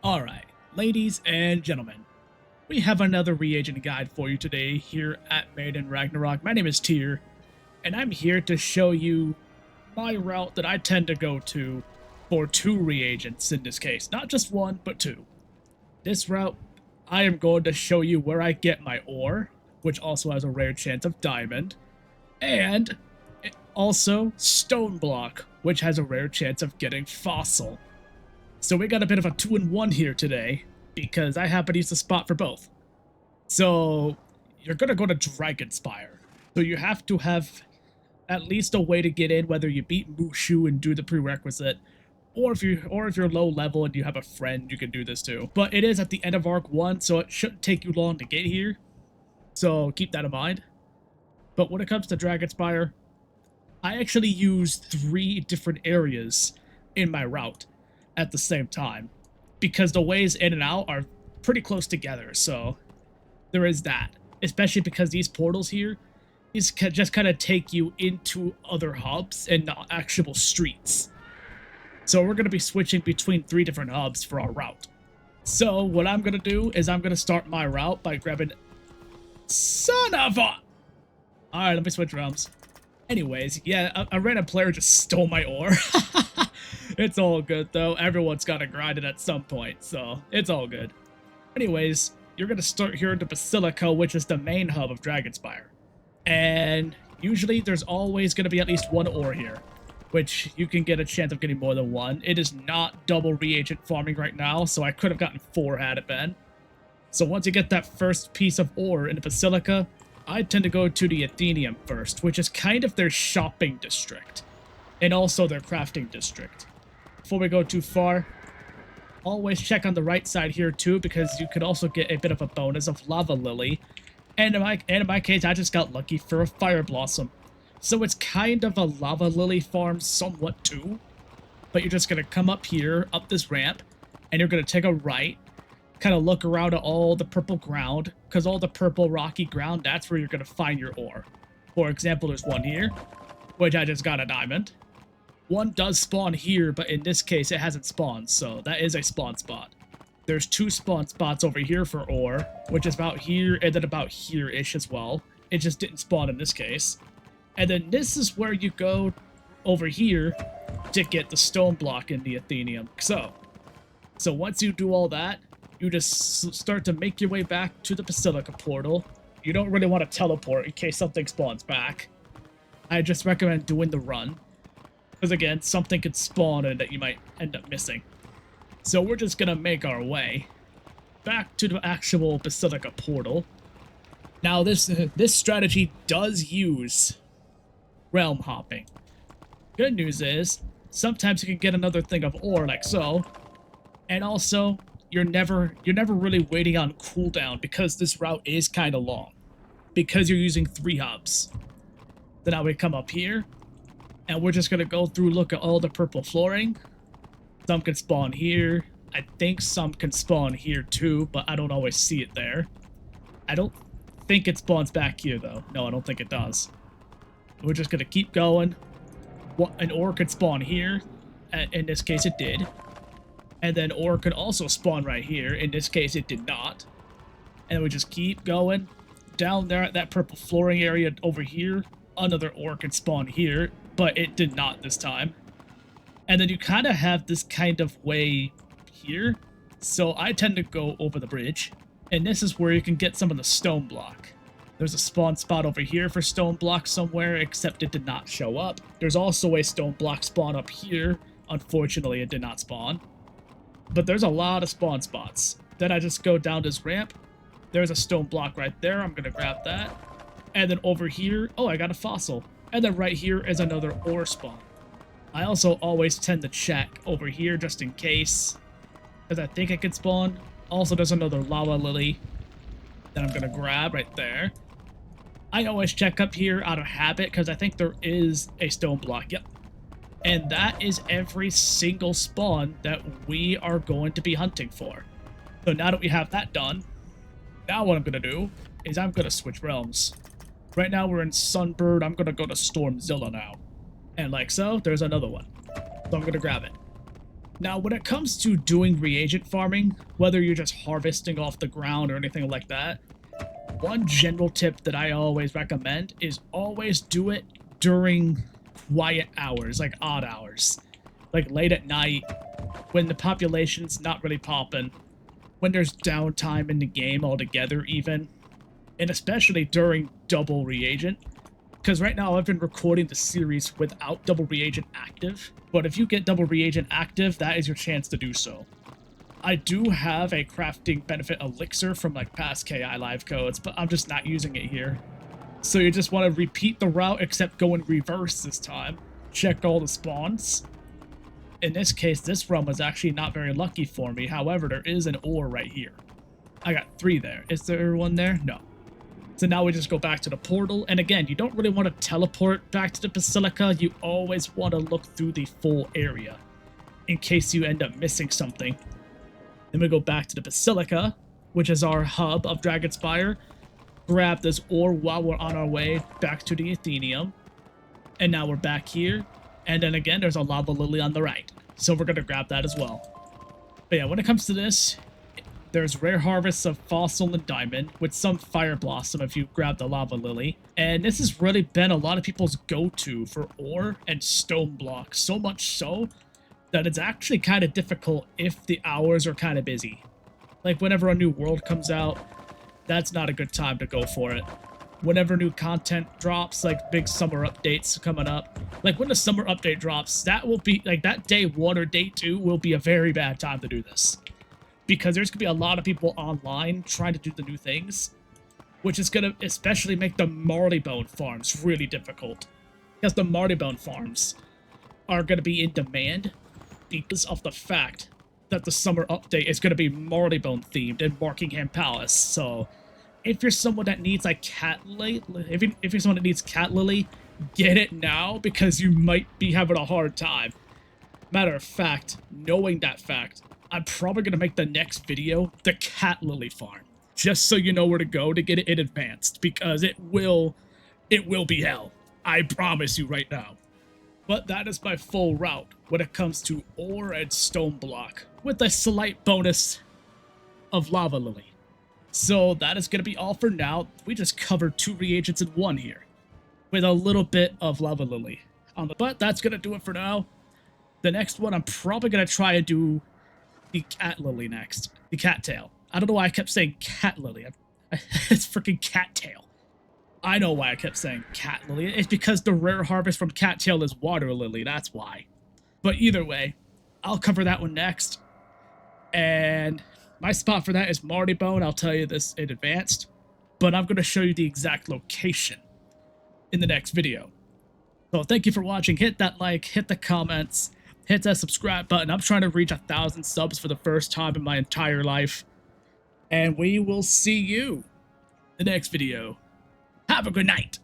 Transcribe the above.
Alright, ladies and gentlemen, we have another reagent guide for you today here at Made in Ragnarok. My name is Tyr, and I'm here to show you my route that I tend to go to for two reagents in this case. Not just one, but two. This route, I am going to show you where I get my ore, which also has a rare chance of diamond, and also stone block, which has a rare chance of getting fossil. So we got a bit of a 2-in-1 here today, because I happen to use the spot for both. So you're gonna go to Dragonspire. So you have to have at least a way to get in, whether you beat Mushu and do the prerequisite, or if you're low level and you have a friend, you can do this too. But it is at the end of Arc 1, so it shouldn't take you long to get here. So keep that in mind. But when it comes to Dragonspire, I actually use 3 different areas in my route at the same time, because the ways in and out are pretty close together, so there is that. Especially because these portals here just kind of take you into other hubs and not actual streets. So we're going to be switching between 3 different hubs for our route. So what I'm going to do is I'm going to start my route by grabbing... Son of a... Alright, let me switch realms. Anyways, yeah, a random player just stole my ore. It's all good, though. Everyone's got to grind it at some point, so it's all good. Anyways, you're going to start here in the Basilica, which is the main hub of Dragonspire. And usually there's always going to be at least 1 ore here, which you can get a chance of getting more than 1. It is not double reagent farming right now, so I could have gotten 4 had it been. So once you get that first piece of ore in the Basilica, I tend to go to the Athenium first, which is kind of their shopping district, and also their crafting district. Before we go too far, always check on the right side here too, because you could also get a bit of a bonus of Lava Lily, and in my case, I just got lucky for a Fire Blossom. So it's kind of a Lava Lily farm somewhat too, but you're just going to come up here, up this ramp, and you're going to take a right, kind of look around at all the purple ground, because all the purple rocky ground, that's where you're going to find your ore. For example, there's one here, which I just got a diamond. One does spawn here, but in this case, it hasn't spawned, so that is a spawn spot. There's 2 spawn spots over here for ore, which is about here, and then about here-ish as well. It just didn't spawn in this case. And then this is where you go over here to get the stone block in the Athenium. So once you do all that, you just start to make your way back to the Basilica portal. You don't really want to teleport in case something spawns back. I just recommend doing the run, because again, something could spawn and that you might end up missing. So we're just gonna make our way back to the actual Basilica portal. Now this strategy does use realm hopping. Good news is, sometimes you can get another thing of ore like so, and also you're never really waiting on cooldown, because this route is kind of long, because you're using 3 hubs. Then now we come up here, and we're just gonna go through, look at all the purple flooring. Some can spawn here. I think some can spawn here too, but I don't always see it there. I don't think it spawns back here though. No, I don't think it does. We're just gonna keep going. An ore could spawn here. In this case, it did. And then ore could also spawn right here. In this case, it did not. And we just keep going. Down there at that purple flooring area over here, another ore could spawn here, but it did not this time. And then you kind of have this kind of way here. So I tend to go over the bridge. And this is where you can get some of the stone block. There's a spawn spot over here for stone block somewhere, except it did not show up. There's also a stone block spawn up here. Unfortunately, it did not spawn. But there's a lot of spawn spots. Then I just go down this ramp. There's a stone block right there. I'm going to grab that. And then over here, oh, I got a fossil. And then right here is another ore spawn. I also always tend to check over here just in case, because I think I could spawn. Also, there's another lava lily that I'm going to grab right there. I always check up here out of habit, because I think there is a stone block. Yep. And that is every single spawn that we are going to be hunting for. So now that we have that done, now what I'm going to do is I'm going to switch realms. Right now we're in Sunbird. I'm going to go to Stormzilla now. And like so, there's another one. So I'm going to grab it. Now, when it comes to doing reagent farming, whether you're just harvesting off the ground or anything like that, one general tip that I always recommend is always do it during quiet hours, like odd hours. Like late at night, when the population's not really popping, when there's downtime in the game altogether even, and especially during double reagent. Because right now I've been recording the series without double reagent active, but if you get double reagent active, that is your chance to do so. I do have a crafting benefit elixir from like past KI live codes, but I'm just not using it here. So you just want to repeat the route except go in reverse this time. Check all the spawns. In this case, this run was actually not very lucky for me. However, there is an ore right here. I got 3 there. Is there one there? No. So now we just go back to the portal. And again, you don't really want to teleport back to the Basilica. You always want to look through the full area in case you end up missing something. Then we go back to the Basilica, which is our hub of Dragonspire. Grab this ore while we're on our way back to the Athenium. And now we're back here. And then again, there's a lava lily on the right. So we're going to grab that as well. But yeah, when it comes to this, there's rare harvests of fossil and diamond with some fire blossom if you grab the lava lily. And this has really been a lot of people's go-to for ore and stone blocks. So much so that it's actually kind of difficult if the hours are kind of busy. Like whenever a new world comes out, that's not a good time to go for it. Whenever new content drops, like big summer updates coming up, like when the summer update drops, that will be like that day 1 or day 2 will be a very bad time to do this, because there's gonna be a lot of people online trying to do the new things, which is gonna especially make the Marleybone farms really difficult, because the Marleybone farms are gonna be in demand because of the fact that the summer update is gonna be Marleybone themed in Barkingham Palace. So if you're someone that needs like cat lily, if you're someone that needs cat lily, get it now because you might be having a hard time. Matter of fact, knowing that fact, I'm probably gonna make the next video the cat lily farm, just so you know where to go to get it in advanced, because it will be hell. I promise you right now. But that is my full route when it comes to ore and stone block, with a slight bonus of lava lily. So that is going to be all for now. We just covered 2 reagents in 1 here, with a little bit of lava lily on the. But that's going to do it for now. The next one, I'm probably going to try and do the cat lily next. The cattail. I don't know why I kept saying cat lily. It's freaking cattail. I know why I kept saying cat lily. It's because the rare harvest from cattail is water lily. That's why. But either way, I'll cover that one next. And my spot for that is Marleybone. I'll tell you this in advance, but I'm going to show you the exact location in the next video. So thank you for watching. Hit that like, hit the comments, hit that subscribe button. I'm trying to reach 1,000 subs for the first time in my entire life. And we will see you in the next video. Have a good night.